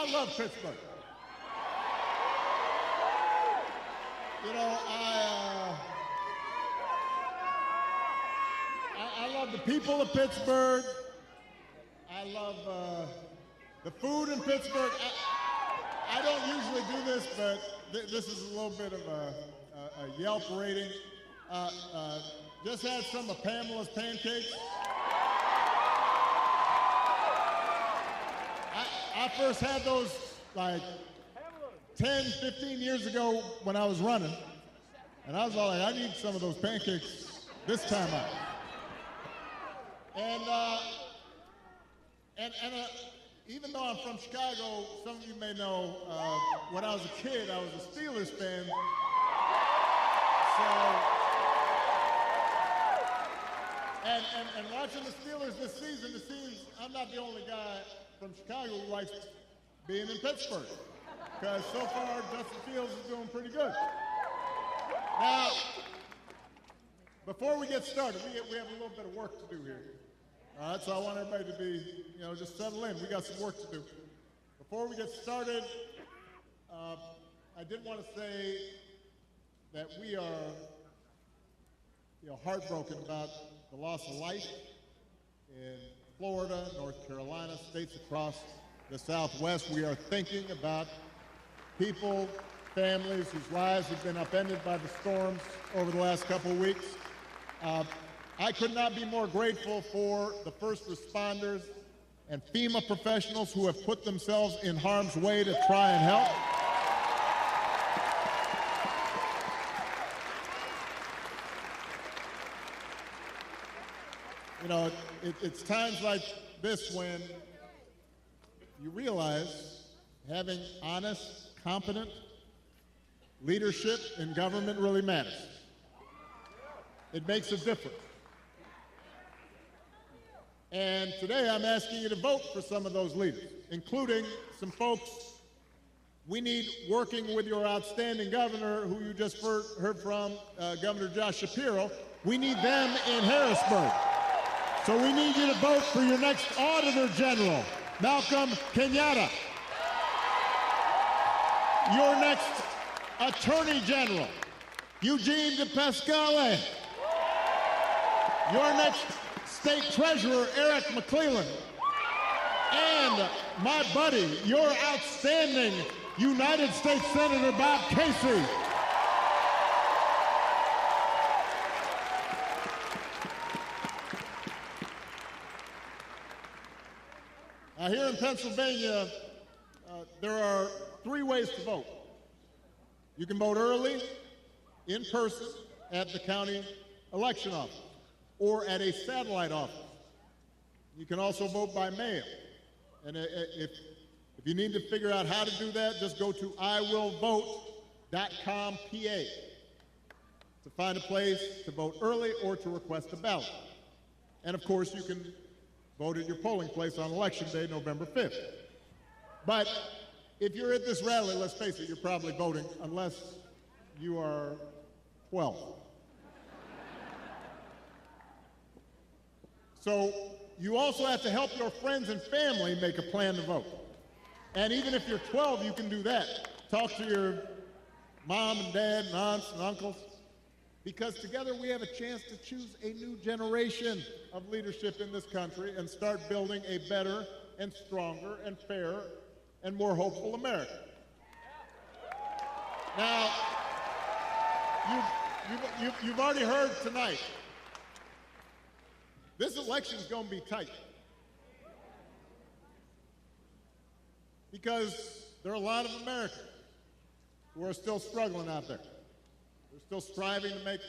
I love Pittsburgh. You know, I love the people of Pittsburgh. I love the food in Pittsburgh. I don't usually do this, but this is a little bit of a Yelp rating. Just had some of Pamela's pancakes. I first had those like 10, 15 years ago when I was running. And I was all like, I need some of those pancakes this time out. And even though I'm from Chicago, some of you may know, when I was a kid, I was a Steelers fan. So, and watching the Steelers this season, it seems I'm not the only guy from Chicago who likes being in Pittsburgh. Because so far, Justin Fields is doing pretty good. Now, before we get started, we have a little bit of work to do here. All right, so I want everybody to be, just settle in. We got some work to do. Before we get started, I did want to say that we are, heartbroken about the loss of life in Florida, North Carolina, states across the Southwest. We are thinking about people, families whose lives have been upended by the storms over the last couple of weeks. I could not be more grateful for the first responders and FEMA professionals who have put themselves in harm's way to try and help. It's times like this when you realize having honest, competent leadership in government really matters. It makes a difference. And today I'm asking you to vote for some of those leaders, including some folks we need working with your outstanding governor, who you just heard from, Governor Josh Shapiro. We need them in Harrisburg. So we need you to vote for your next Auditor General, Malcolm Kenyatta. Your next Attorney General, Eugene DePasquale. Your next State Treasurer, Eric McClellan. And my buddy, your outstanding United States Senator Bob Casey. Now here in Pennsylvania, there are 3 ways to vote. You can vote early, in person, at the county election office, or at a satellite office. You can also vote by mail. And if you need to figure out how to do that, just go to iwillvote.com PA to find a place to vote early or to request a ballot. And of course, you can vote at your polling place on Election Day, November 5th. But if you're at this rally, let's face it, you're probably voting unless you are 12. So you also have to help your friends and family make a plan to vote. And even if you're 12, you can do that. Talk to your mom and dad and aunts and uncles, because together we have a chance to choose a new generation of leadership in this country and start building a better and stronger and fairer and more hopeful America. Now, you've already heard tonight, this election is going to be tight, because there are a lot of Americans who are still struggling out there. They're still striving to make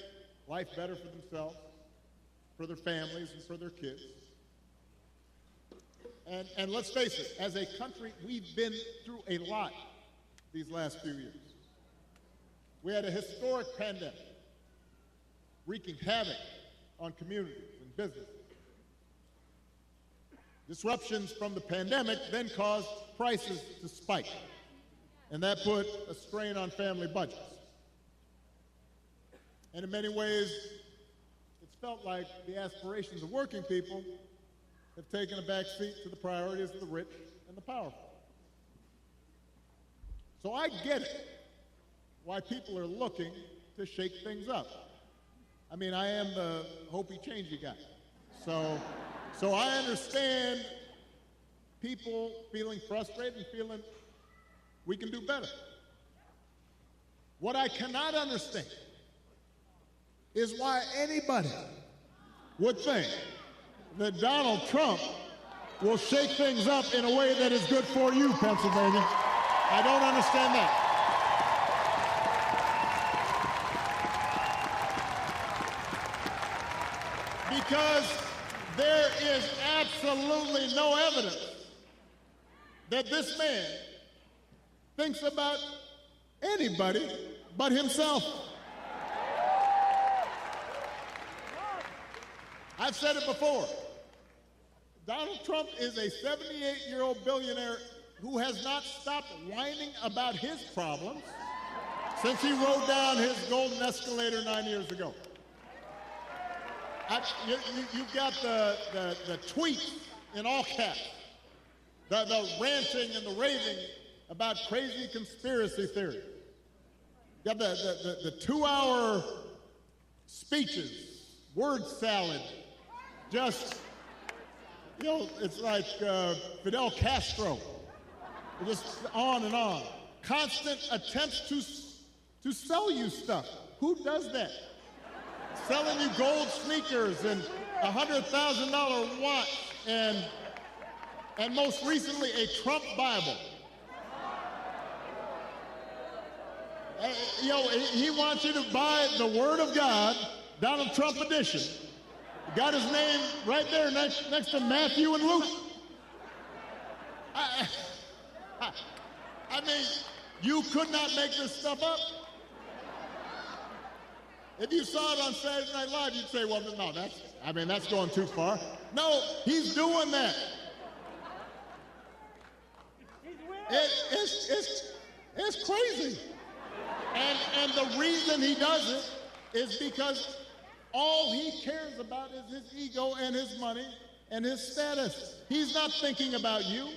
life better for themselves, for their families, and for their kids. And let's face it, as a country, we've been through a lot these last few years. We had a historic pandemic wreaking havoc on communities and businesses. Disruptions from the pandemic then caused prices to spike, and that put a strain on family budgets. And in many ways, it's felt like the aspirations of working people have taken a back seat to the priorities of the rich and the powerful. So I get it, why people are looking to shake things up. I mean, I am the hopey-changey guy. So I understand people feeling frustrated and feeling we can do better. What I cannot understand is why anybody would think that Donald Trump will shake things up in a way that is good for you, Pennsylvania. I don't understand that. Because there is absolutely no evidence that this man thinks about anybody but himself. I've said it before. Donald Trump is a 78-year-old billionaire who has not stopped whining about his problems since he rode down his golden escalator 9 years ago. You've got the tweets in all caps, the ranting and the raving about crazy conspiracy theories. You got the 2-hour speeches, word salad, just, you know, it's like Fidel Castro, just on and on. Constant attempts to sell you stuff. Who does that? Selling you gold sneakers and a $100,000 watch and most recently a Trump Bible. You know, he wants you to buy the Word of God, Donald Trump edition. Got his name right there next to Matthew and Luke. I mean, you could not make this stuff up. If you saw it on Saturday Night Live, you'd say, well, no, that's going too far. No, he's doing that. It's crazy. And the reason he does it is because all he cares about is his ego and his money and his status. He's not thinking about you.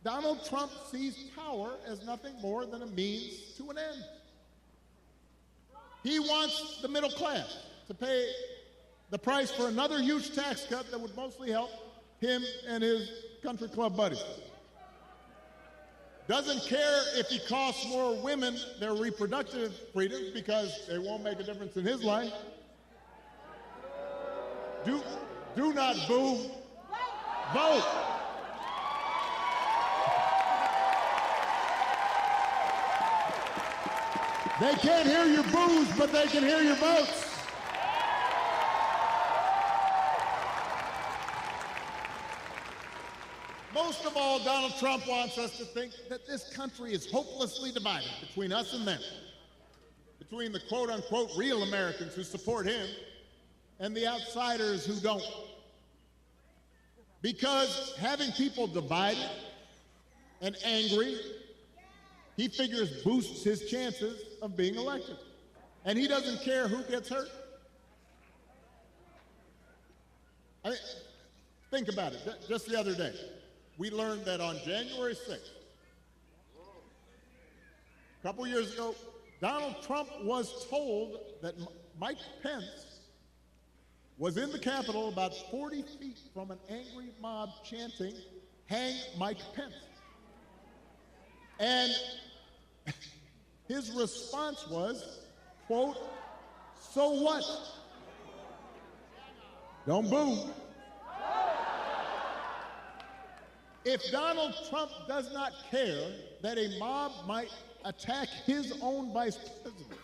Donald Trump sees power as nothing more than a means to an end. He wants the middle class to pay the price for another huge tax cut that would mostly help him and his country club buddies. Doesn't care if he costs more women their reproductive freedoms because it won't make a difference in his life. Do not boo. Vote. They can't hear your boos, but they can hear your votes. Most of all, Donald Trump wants us to think that this country is hopelessly divided between us and them, between the quote-unquote real Americans who support him and the outsiders who don't. Because having people divided and angry, he figures boosts his chances of being elected. And he doesn't care who gets hurt. I mean, think about it. Just the other day, we learned that on January 6th, a couple years ago, Donald Trump was told that Mike Pence was in the Capitol about 40 feet from an angry mob chanting, "Hang Mike Pence." And his response was, quote, "So what? Don't boo." If Donald Trump does not care that a mob might attack his own vice president,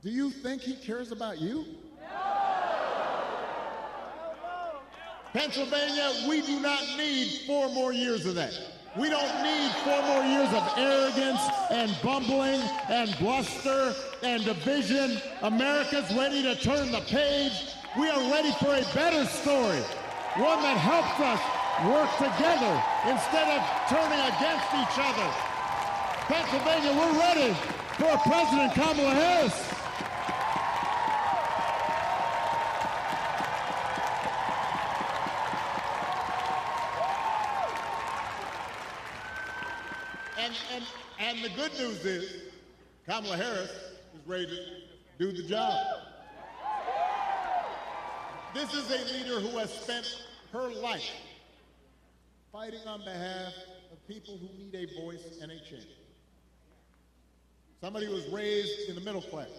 do you think he cares about you? Pennsylvania, we do not need 4 more years of that. We don't need 4 more years of arrogance and bumbling and bluster and division. America's ready to turn the page. We are ready for a better story, one that helps us work together instead of turning against each other. Pennsylvania, we're ready for President Kamala Harris. And the good news is Kamala Harris is ready to do the job. This is a leader who has spent her life fighting on behalf of people who need a voice and a change. Somebody who was raised in the middle class,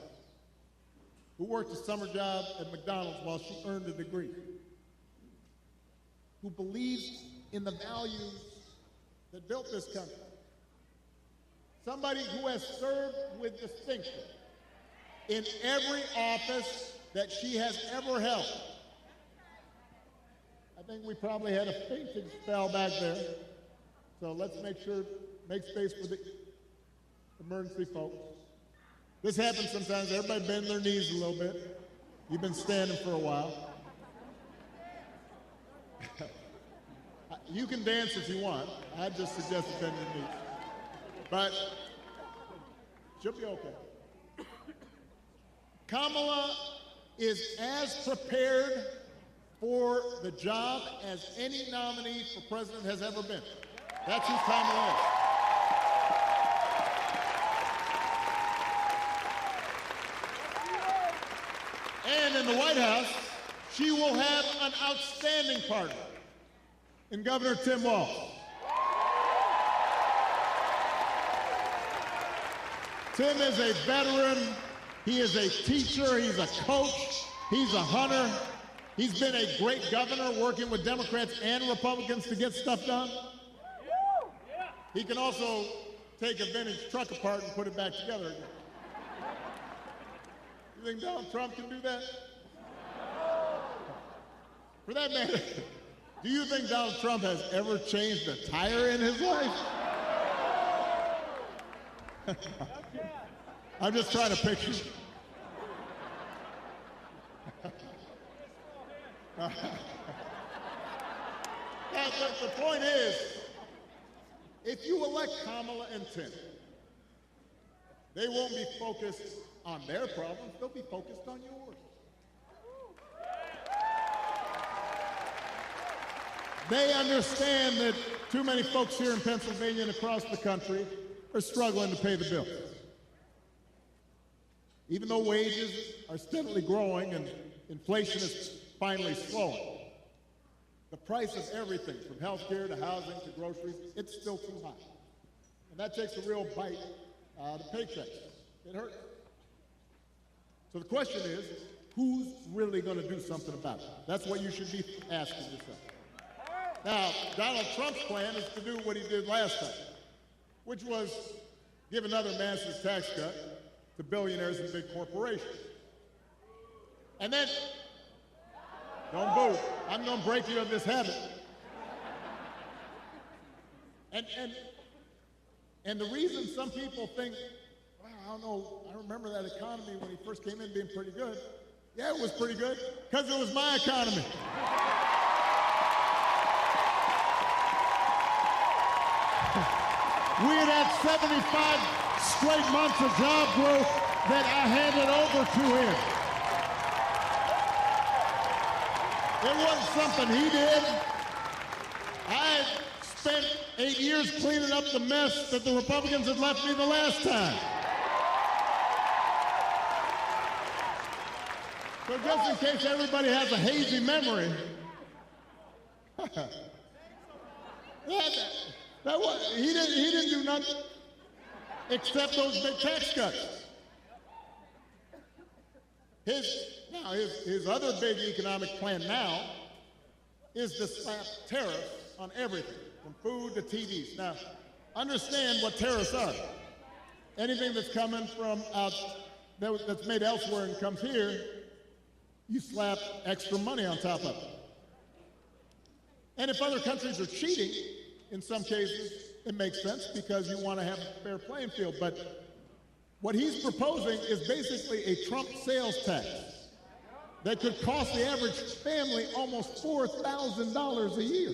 who worked a summer job at McDonald's while she earned a degree, who believes in the values that built this country. Somebody who has served with distinction in every office that she has ever held. I think we probably had a fainting spell back there. So let's make space for the emergency folks. This happens sometimes. Everybody bend their knees a little bit. You've been standing for a while. You can dance if you want. I just suggest bend your knees. But she'll be okay. Kamala is as prepared for the job as any nominee for president has ever been. That's who Kamala is. And in the White House, she will have an outstanding partner in Governor Tim Walz. Tim is a veteran. He is a teacher. He's a coach. He's a hunter. He's been a great governor working with Democrats and Republicans to get stuff done. He can also take a vintage truck apart and put it back together again. You think Donald Trump can do that? For that matter, do you think Donald Trump has ever changed a tire in his life? I'm just trying to picture. The point is, if you elect Kamala and Tim, they won't be focused on their problems, they'll be focused on yours. They understand that too many folks here in Pennsylvania and across the country are struggling to pay the bills. Even though wages are steadily growing and inflation is finally slowing, the price of everything, from health care to housing to groceries, it's still too high. And that takes a real bite out of paychecks. It hurts. So the question is, who's really going to do something about it? That's what you should be asking yourself. Now, Donald Trump's plan is to do what he did last time, which was give another massive tax cut to billionaires and big corporations. And then, don't boo, I'm going to break you of this habit. And the reason some people think, well, I don't know, I remember that economy when he first came in being pretty good. Yeah, it was pretty good, because it was my economy. We had had 75 straight months of job growth that I handed over to him. It wasn't something he did. I spent 8 years cleaning up the mess that the Republicans had left me the last time. So just in case everybody has a hazy memory, he didn't do nothing except those big tax cuts. His other big economic plan now is to slap tariffs on everything, from food to TVs. Now, understand what tariffs are. Anything that's coming from that's made elsewhere and comes here, you slap extra money on top of it. And if other countries are cheating, in some cases, it makes sense because you want to have a fair playing field. But what he's proposing is basically a Trump sales tax that could cost the average family almost $4,000 a year.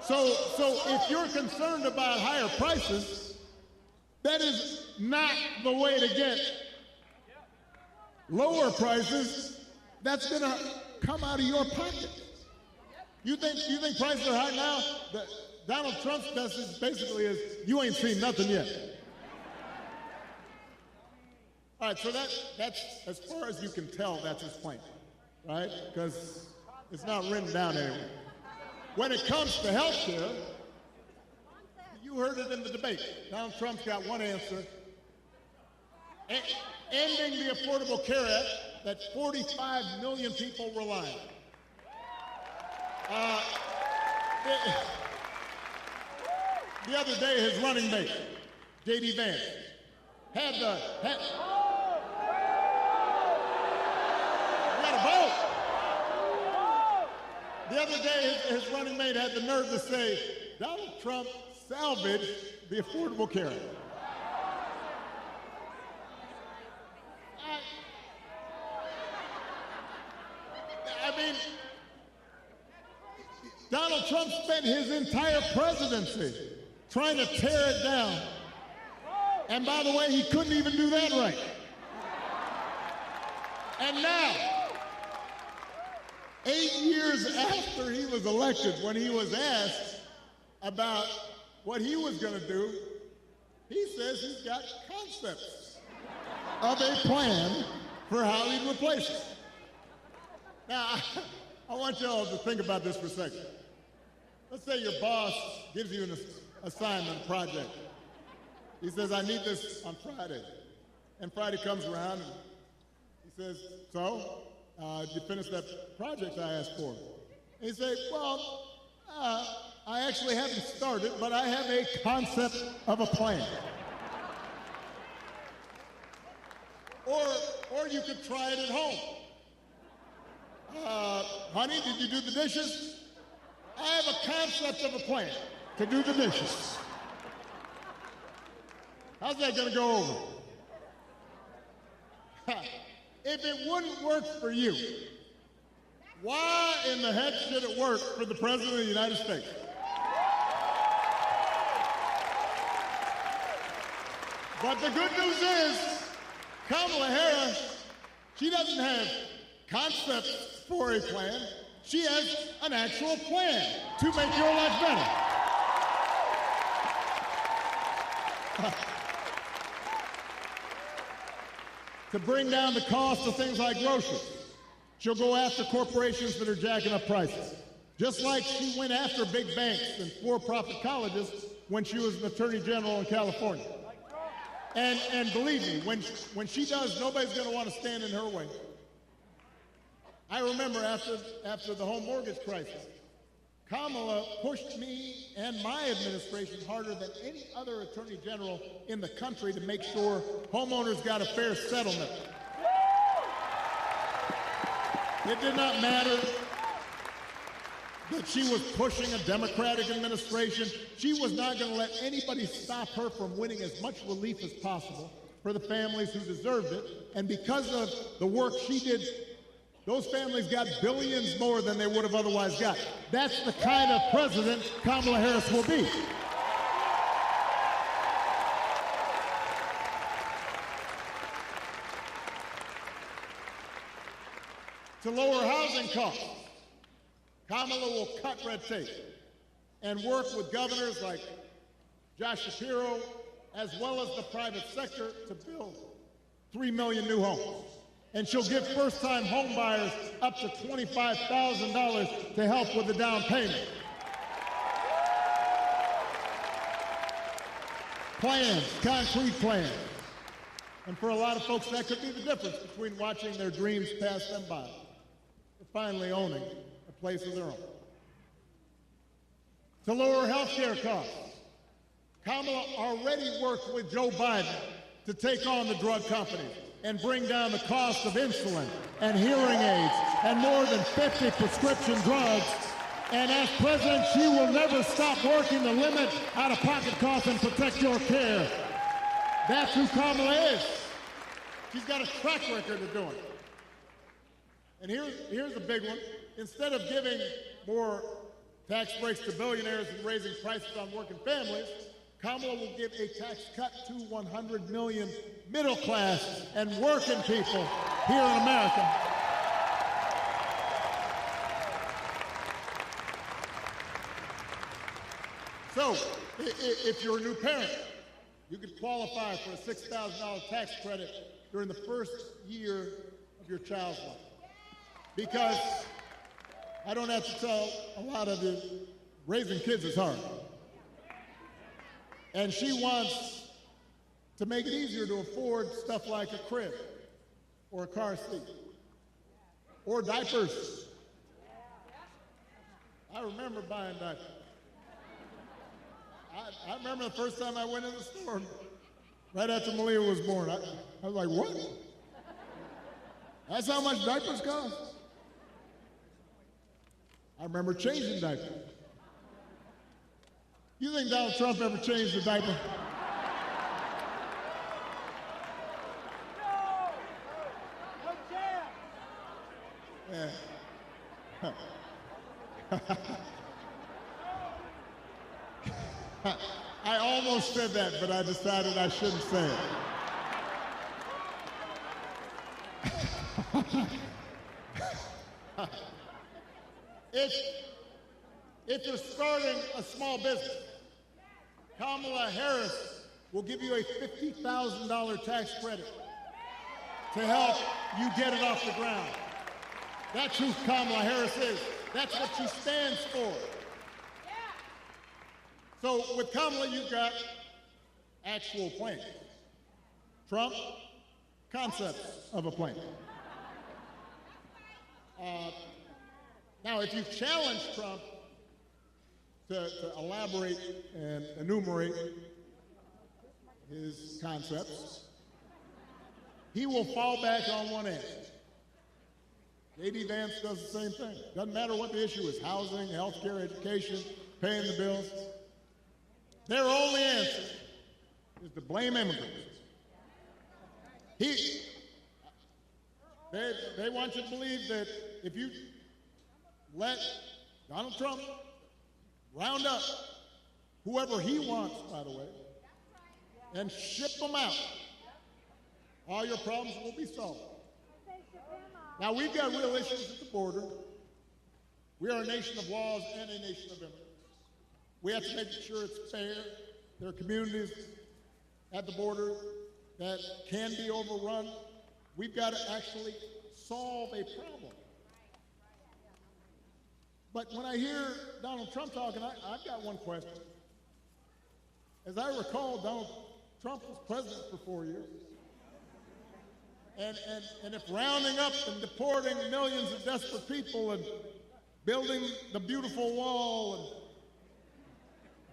So if you're concerned about higher prices, that is not the way to get lower prices. That's going to come out of your pocket. You think prices are high now? Donald Trump's message basically is, you ain't seen nothing yet. All right, so that's, as far as you can tell, that's his plan, right? Because it's not written down anywhere. When it comes to health care, you heard it in the debate. Donald Trump's got one answer. Ending the Affordable Care Act that 45 million people rely on. The other day, his running mate, J.D. Vance, had the... The other day, his running mate had the nerve to say, Donald Trump salvaged the Affordable Care Act. I mean, Donald Trump spent his entire presidency trying to tear it down. And by the way, he couldn't even do that right. And now, 8 years after he was elected, when he was asked about what he was going to do, he says he's got concepts of a plan for how he'd replace it. Now, I want you all to think about this for a second. Let's say your boss gives you an assignment, project. He says, I need this on Friday. And Friday comes around and he says, so? Did you finish that project I asked for? And you say, well, I actually haven't started, but I have a concept of a plan. Or you could try it at home. Honey, did you do the dishes? I have a concept of a plan to do the dishes. How's that going to go over? If it wouldn't work for you, why in the heck should it work for the President of the United States? But the good news is, Kamala Harris, she doesn't have concepts for a plan. She has an actual plan to make your life better. To bring down the cost of things like groceries. She'll go after corporations that are jacking up prices. Just like she went after big banks and for-profit colleges when she was an attorney general in California. And believe me, when she does, nobody's going to want to stand in her way. I remember after the home mortgage crisis, Kamala pushed me and my administration harder than any other attorney general in the country to make sure homeowners got a fair settlement. It did not matter that she was pushing a Democratic administration. She was not going to let anybody stop her from winning as much relief as possible for the families who deserved it. And because of the work she did, those families got billions more than they would have otherwise got. That's the kind of president Kamala Harris will be. To lower housing costs, Kamala will cut red tape and work with governors like Josh Shapiro, as well as the private sector, to build 3 million new homes. And she'll give first-time home buyers up to $25,000 to help with the down payment. Plans, concrete plans. And for a lot of folks, that could be the difference between watching their dreams pass them by or finally owning a place of their own. To lower health care costs, Kamala already worked with Joe Biden to take on the drug companies and bring down the cost of insulin and hearing aids and more than 50 prescription drugs. And as president, she will never stop working to limit out-of-pocket costs and protect your care. That's who Kamala is. She's got a track record of doing it. And here's a big one. Instead of giving more tax breaks to billionaires and raising prices on working families, Kamala will give a tax cut to 100 million middle class and working people here in America. So, if you're a new parent, you could qualify for a $6,000 tax credit during the first year of your child's life. Because I don't have to tell a lot of you, raising kids is hard. And she wants to make it easier to afford stuff like a crib or a car seat or diapers. I remember buying diapers. I remember the first time I went in the store, right after Malia was born. I was like, what? That's how much diapers cost? I remember changing diapers. You think Donald Trump ever changed a diaper? Yeah. I almost said that, but I decided I shouldn't say it. If you're starting a small business, Kamala Harris will give you a $50,000 tax credit to help you get it off the ground. That's who Kamala Harris is. That's what she stands for. So with Kamala, you've got actual plans. Trump, concepts of a plan. Now, if you challenge Trump to elaborate and enumerate his concepts, he will fall back on one end. J.D. Vance does the same thing. Doesn't matter what the issue is, housing, health care, education, paying the bills. Their only answer is to blame immigrants. They want you to believe that if you let Donald Trump round up whoever he wants, by the way, and ship them out, all your problems will be solved. Now, we've got real issues at the border. We are a nation of laws and a nation of immigrants. We have to make sure it's fair. There are communities at the border that can be overrun. We've got to actually solve a problem. But when I hear Donald Trump talking, I've got one question. As I recall, Donald Trump was president for 4 years. And if rounding up and deporting millions of desperate people and building the beautiful wall, and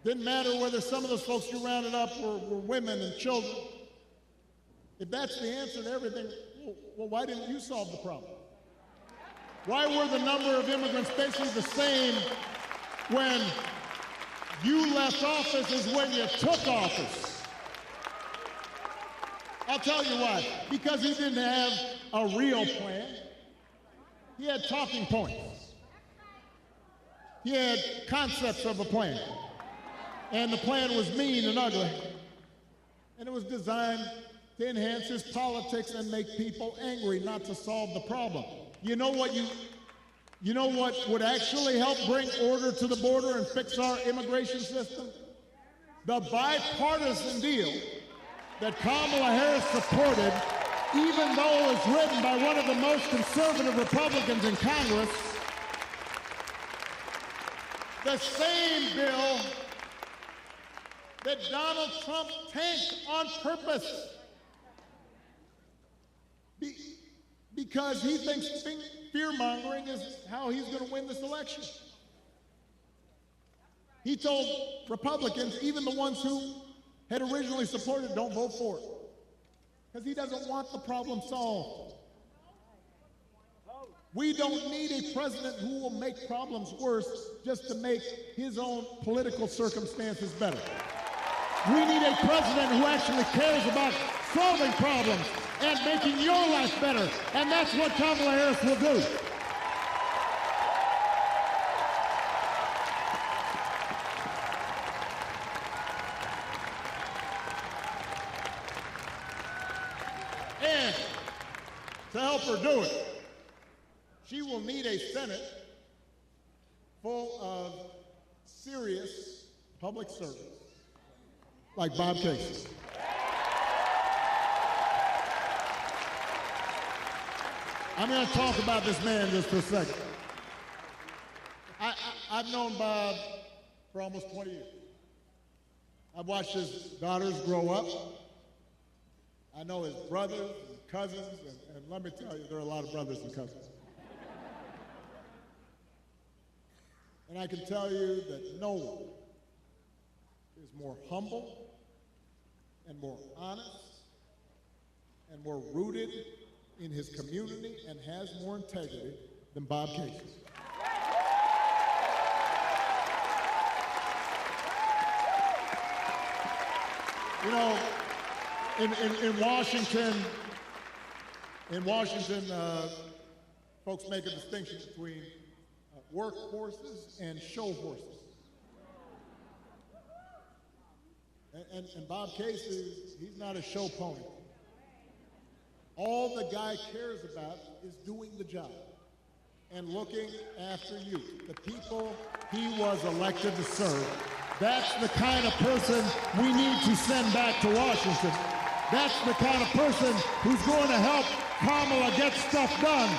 didn't matter whether some of those folks you rounded up were women and children, if that's the answer to everything, well, why didn't you solve the problem? Why were the number of immigrants basically the same when you left office as when you took office? I'll tell you why. Because he didn't have a real plan. He had talking points. He had concepts of a plan. And the plan was mean and ugly. And it was designed to enhance his politics and make people angry, not to solve the problem. You know what would actually help bring order to the border and fix our immigration system? The bipartisan deal that Kamala Harris supported, even though it was written by one of the most conservative Republicans in Congress, the same bill that Donald Trump tanked on purpose because he thinks fear-mongering is how he's going to win this election. He told Republicans, even the ones who had originally supported, don't vote for it, because he doesn't want the problem solved. We don't need a president who will make problems worse just to make his own political circumstances better. We need a president who actually cares about solving problems and making your life better, and that's what Kamala Harris will do. And to help her do it, she will need a Senate full of serious public service like Bob Casey. I'm going to talk about this man just for a second. I've known Bob for almost 20 years. I've watched his daughters grow up. I know his brothers and cousins, and let me tell you, there are a lot of brothers and cousins. And I can tell you that no one is more humble and more honest and more rooted in his community and has more integrity than Bob Casey. You know, in Washington, folks make a distinction between work horses and show horses. And Bob Casey, he's not a show pony. All the guy cares about is doing the job and looking after you, the people he was elected to serve. That's the kind of person we need to send back to Washington. That's the kind of person who's going to help Kamala get stuff done.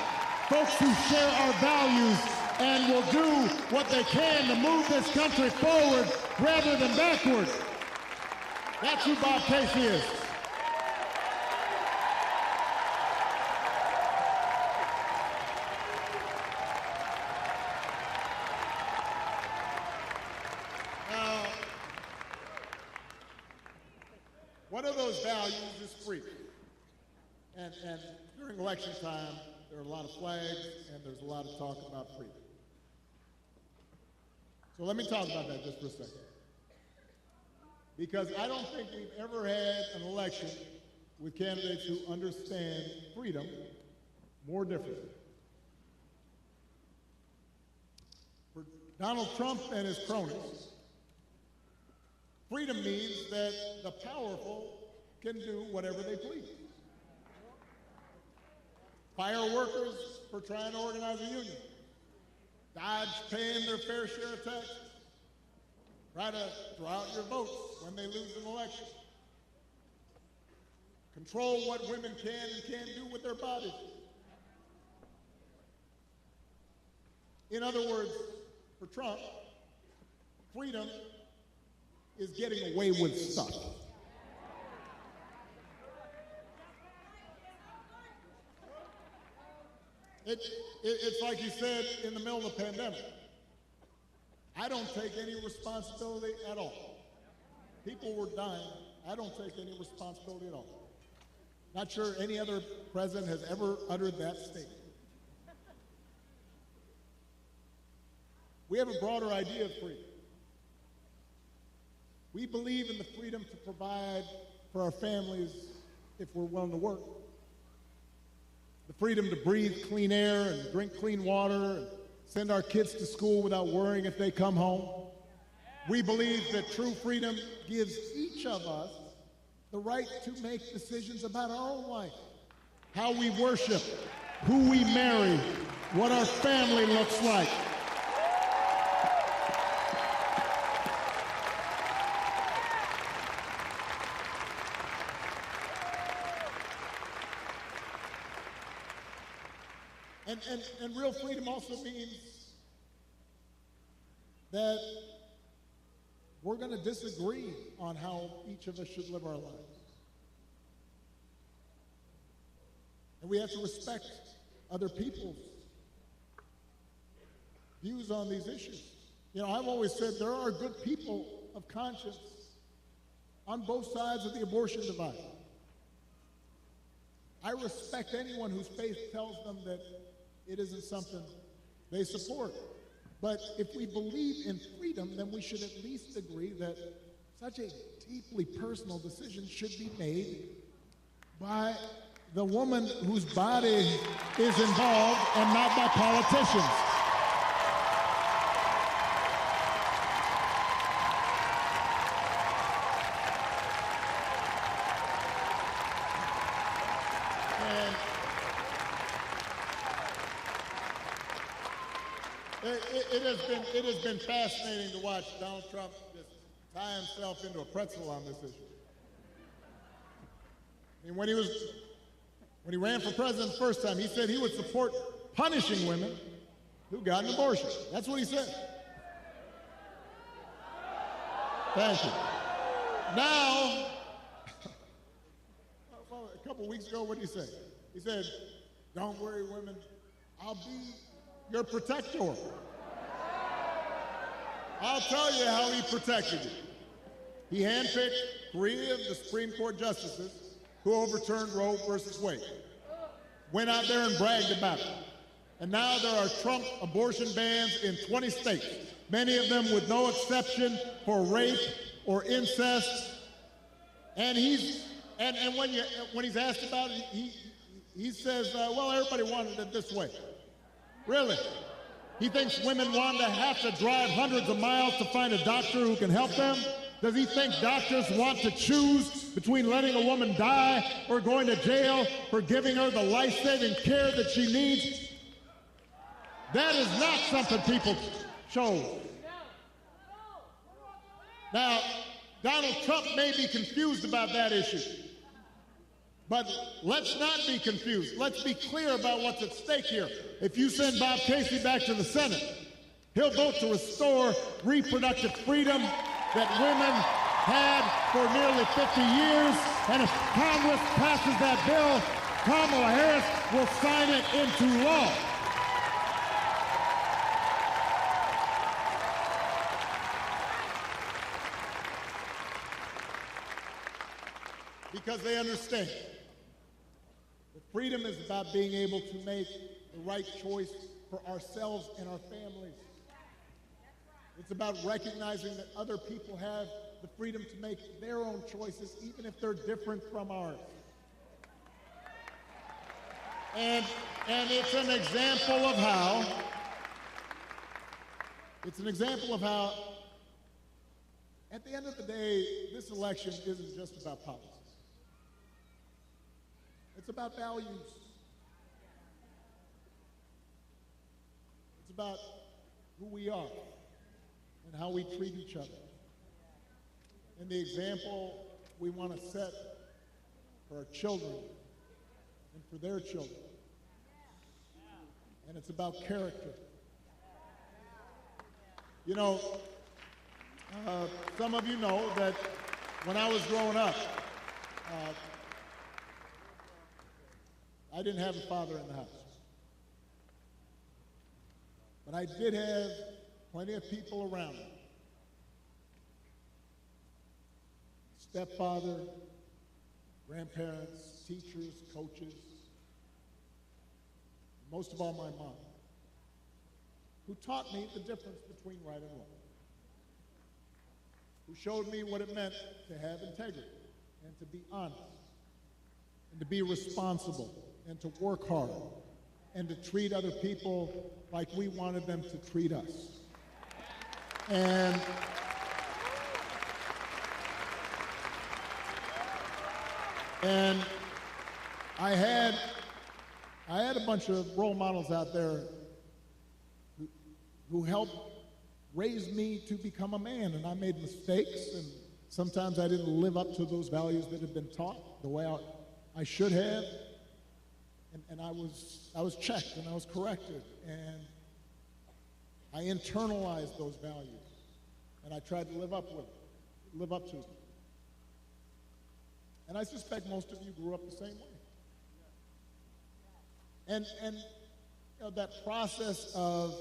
Folks who share our values and will do what they can to move this country forward rather than backward. That's who Bob Casey is. One of those values is freedom. And during election time, there are a lot of flags and there's a lot of talk about freedom. So let me talk about that just for a second. Because I don't think we've ever had an election with candidates who understand freedom more differently. For Donald Trump and his cronies, freedom means that the powerful can do whatever they please. Fire workers for trying to organize a union. Dodge paying their fair share of taxes. Try to throw out your votes when they lose an election. Control what women can and can't do with their bodies. In other words, for Trump, freedom is getting away with stuff. It's like he said in the middle of the pandemic. I don't take any responsibility at all. People were dying. I don't take any responsibility at all. Not sure any other president has ever uttered that statement. We have a broader idea of freedom. We believe in the freedom to provide for our families if we're willing to work. The freedom to breathe clean air and drink clean water and send our kids to school without worrying if they come home. We believe that true freedom gives each of us the right to make decisions about our own life, how we worship, who we marry, what our family looks like. And real freedom also means that we're going to disagree on how each of us should live our lives. And we have to respect other people's views on these issues. You know, I've always said there are good people of conscience on both sides of the abortion divide. I respect anyone whose faith tells them that it isn't something they support. But if we believe in freedom, then we should at least agree that such a deeply personal decision should be made by the woman whose body is involved and not by politicians. It has been fascinating to watch Donald Trump just tie himself into a pretzel on this issue. I mean, when he ran for president the first time, he said he would support punishing women who got an abortion. That's what he said. Thank you. Now, well, a couple weeks ago, what did he say? He said, "Don't worry, women, I'll be your protector. I'll tell you how he protected you." He handpicked 3 of the Supreme Court justices who overturned Roe versus Wade. Went out there and bragged about it. And now there are Trump abortion bans in 20 states, many of them with no exception for rape or incest. And when he's asked about it, he says, well, everybody wanted it this way. Really? He thinks women want to have to drive hundreds of miles to find a doctor who can help them? Does he think doctors want to choose between letting a woman die or going to jail for giving her the life-saving care that she needs? That is not something people chose. Now, Donald Trump may be confused about that issue, but let's not be confused. Let's be clear about what's at stake here. If you send Bob Casey back to the Senate, he'll vote to restore reproductive freedom that women had for nearly 50 years, and if Congress passes that bill, Kamala Harris will sign it into law. Because they understand that freedom is about being able to make the right choice for ourselves and our families. It's about recognizing that other people have the freedom to make their own choices, even if they're different from ours. And it's an example of how, at the end of the day, this election isn't just about politics. It's about values. It's about who we are and how we treat each other. And the example we want to set for our children and for their children. And it's about character. You know, some of you know that when I was growing up, I didn't have a father in the house. But I did have plenty of people around me. Stepfather, grandparents, teachers, coaches, most of all my mom, who taught me the difference between right and wrong, who showed me what it meant to have integrity and to be honest and to be responsible and to work hard and to treat other people like we wanted them to treat us. And I had a bunch of role models out there who helped raise me to become a man, and I made mistakes, and sometimes I didn't live up to those values that had been taught the way I should have, and I was checked and I was corrected, and I internalized those values, and I tried to live up to them. And I suspect most of you grew up the same way. And you know, that process of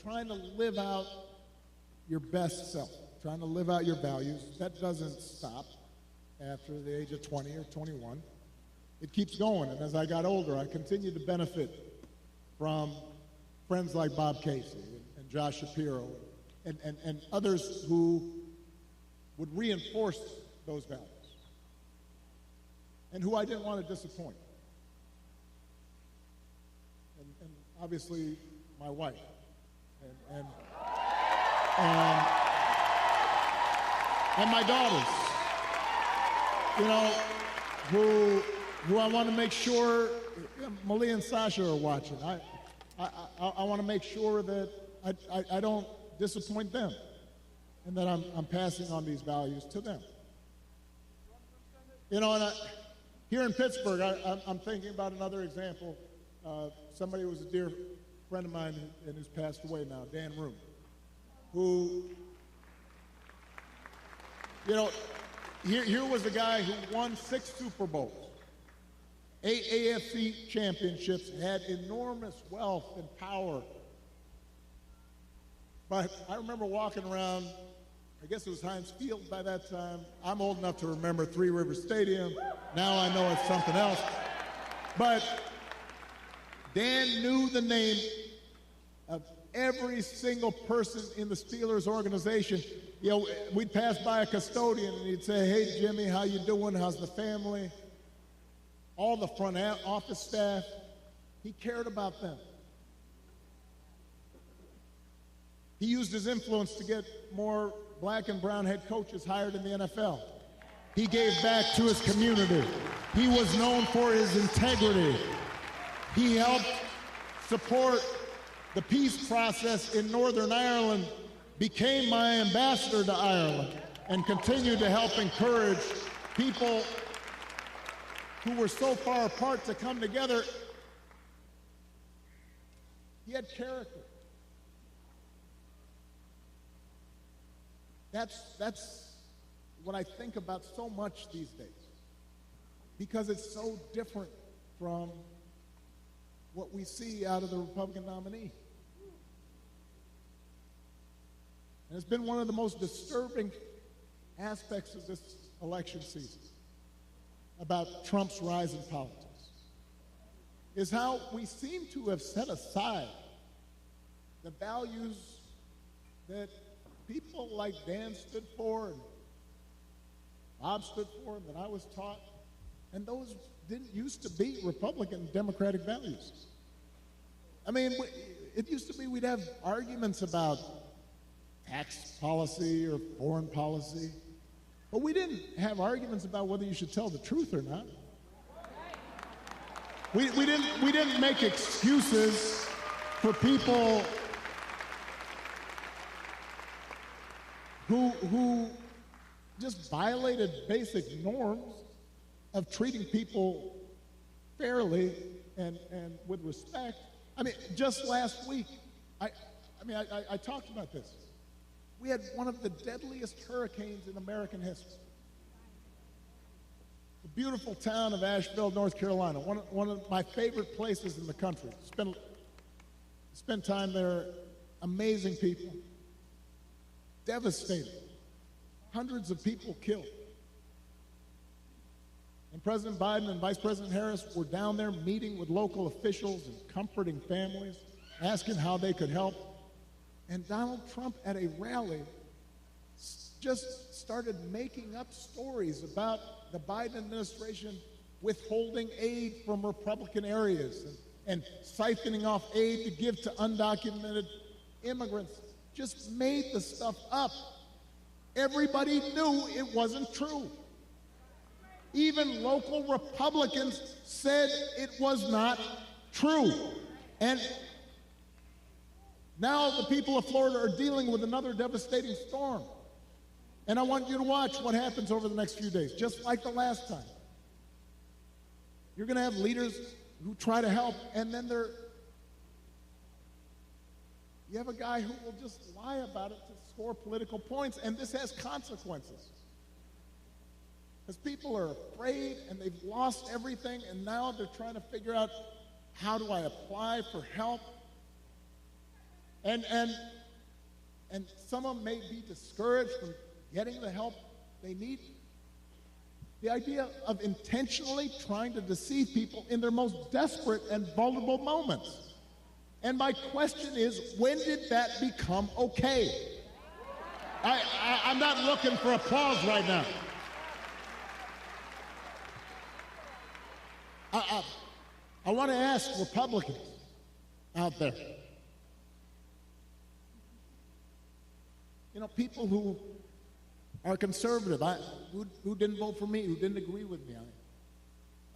trying to live out your best self, trying to live out your values, that doesn't stop after the age of 20 or 21. It keeps going, and as I got older, I continued to benefit from friends like Bob Casey and Josh Shapiro and others who would reinforce those values and who I didn't want to disappoint. And obviously, my wife. And my daughters, you know, who I want to make sure, Malia and Sasha are watching. I want to make sure that I don't disappoint them, and that I'm passing on these values to them. You know, and here in Pittsburgh, I'm thinking about another example. Somebody who was a dear friend of mine and who's passed away now, Dan Room, who, you know, here was a guy who won 6 Super Bowls, 8 AFC championships, had enormous wealth and power. But I remember walking around, I guess it was Heinz Field by that time. I'm old enough to remember Three Rivers Stadium. Now I know it's something else. But Dan knew the name of every single person in the Steelers organization. You know, we'd pass by a custodian and he'd say, "Hey, Jimmy, how you doing? How's the family?" All the front office staff, he cared about them. He used his influence to get more black and brown head coaches hired in the NFL. He gave back to his community. He was known for his integrity. He helped support the peace process in Northern Ireland, became my ambassador to Ireland, and continued to help encourage people who were so far apart to come together. He had character. That's what I think about so much these days, because it's so different from what we see out of the Republican nominee. And it's been one of the most disturbing aspects of this election season about Trump's rise in politics, is how we seem to have set aside the values that people like Dan stood for and Bob stood for and that I was taught, and those didn't used to be Republican Democratic values. I mean, it used to be we'd have arguments about tax policy or foreign policy, but we didn't have arguments about whether you should tell the truth or not. We didn't make excuses for people who just violated basic norms of treating people fairly and with respect. I mean, just last week, I talked about this. We had one of the deadliest hurricanes in American history. The beautiful town of Asheville, North Carolina, one of my favorite places in the country. Spent time there, amazing people. Devastated. Hundreds of people killed. And President Biden and Vice President Harris were down there meeting with local officials and comforting families, asking how they could help. And Donald Trump at a rally just started making up stories about the Biden administration withholding aid from Republican areas and siphoning off aid to give to undocumented immigrants. Just made the stuff up. Everybody knew it wasn't true. Even local Republicans said it was not true. And now the people of Florida are dealing with another devastating storm. And I want you to watch what happens over the next few days, just like the last time. You're going to have leaders who try to help, and then you have a guy who will just lie about it to score political points, and this has consequences. Because people are afraid, and they've lost everything, and now they're trying to figure out, how do I apply for help? And some of them may be discouraged from getting the help they need. The idea of intentionally trying to deceive people in their most desperate and vulnerable moments. And my question is, when did that become okay? I'm not looking for applause right now. I want to ask Republicans out there, you know, people who are conservative, who didn't vote for me, who didn't agree with me.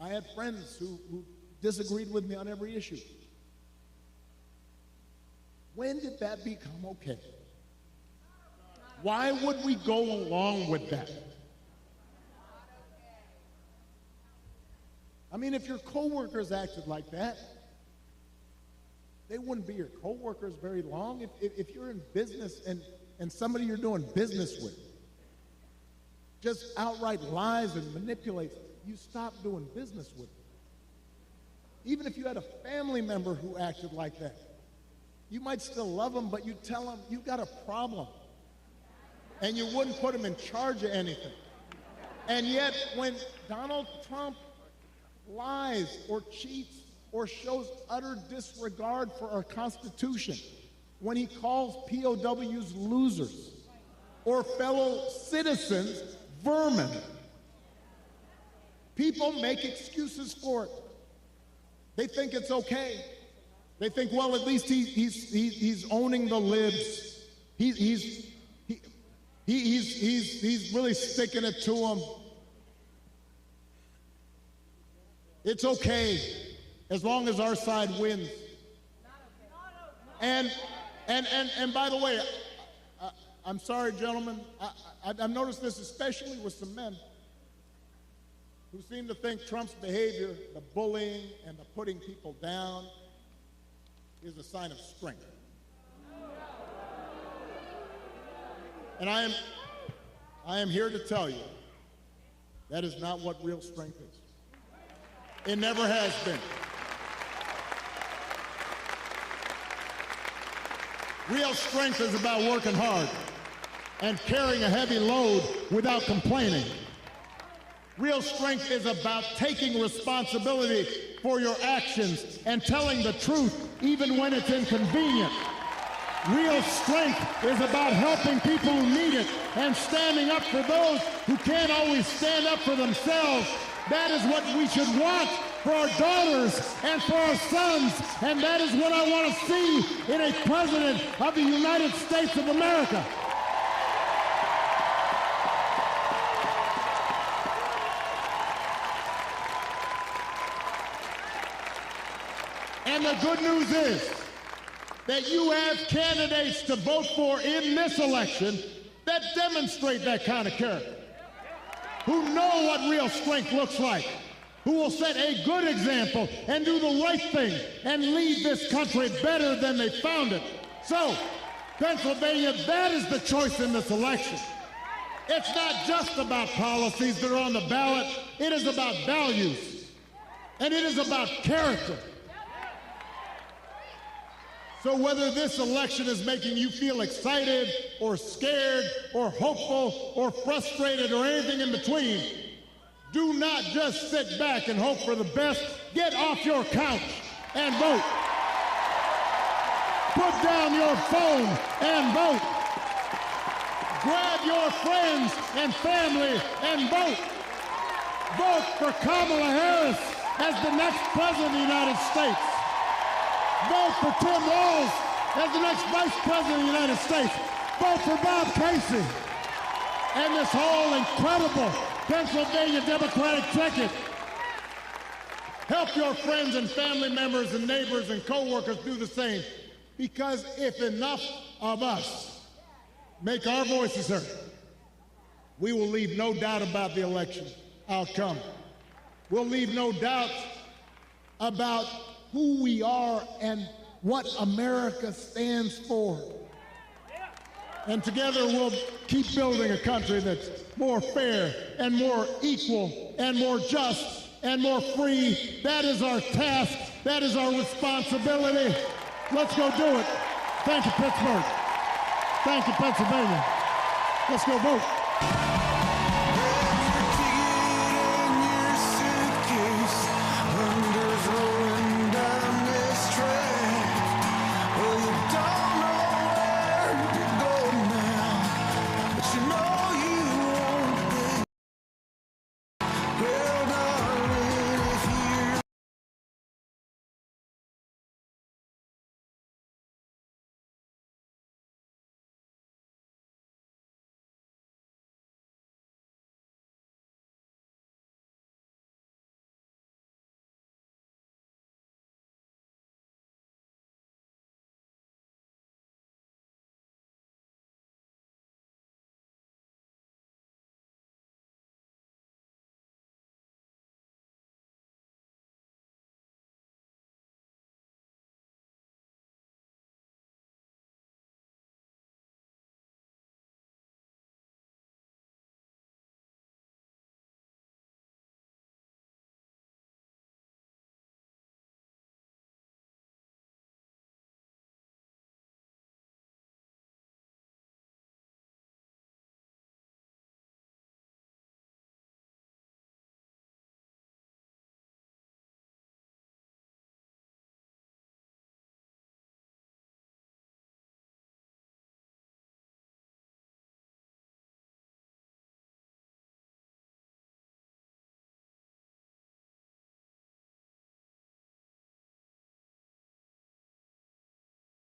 I had friends who disagreed with me on every issue. When did that become okay? Why would we go along with that? I mean, if your coworkers acted like that, they wouldn't be your coworkers very long. If you're in business and somebody you're doing business with just outright lies and manipulates, you stop doing business with them. Even if you had a family member who acted like that, you might still love them, but you tell them you've got a problem. And you wouldn't put them in charge of anything. And yet, when Donald Trump lies or cheats or shows utter disregard for our Constitution, when he calls POWs losers or fellow citizens vermin, people make excuses for it. They think it's okay. They think, well, at least he's owning the libs. He's really sticking it to them. It's okay as long as our side wins. And by the way, I'm sorry, gentlemen, I've noticed this especially with some men who seem to think Trump's behavior, the bullying and the putting people down, is a sign of strength. And I am here to tell you that is not what real strength is. It never has been. Real strength is about working hard and carrying a heavy load without complaining. Real strength is about taking responsibility for your actions and telling the truth even when it's inconvenient. Real strength is about helping people who need it and standing up for those who can't always stand up for themselves. That is what we should want for our daughters and for our sons, and that is what I want to see in a president of the United States of America. And the good news is that you have candidates to vote for in this election that demonstrate that kind of character, who know what real strength looks like, who will set a good example and do the right thing and lead this country better than they found it. So, Pennsylvania, that is the choice in this election. It's not just about policies that are on the ballot. It is about values, and it is about character. So whether this election is making you feel excited or scared or hopeful or frustrated or anything in between, do not just sit back and hope for the best. Get off your couch and vote. Put down your phone and vote. Grab your friends and family and vote. Vote for Kamala Harris as the next president of the United States. Vote for Tim Walz as the next vice president of the United States. Vote for Bob Casey and this whole incredible Pennsylvania Democratic ticket. Help your friends and family members and neighbors and co-workers do the same. Because if enough of us make our voices heard, we will leave no doubt about the election outcome. We'll leave no doubt about who we are and what America stands for. And together we'll keep building a country that's more fair and more equal and more just and more free. That is our task. That is our responsibility. Let's go do it. Thank you, Pittsburgh. Thank you, Pennsylvania. Let's go vote.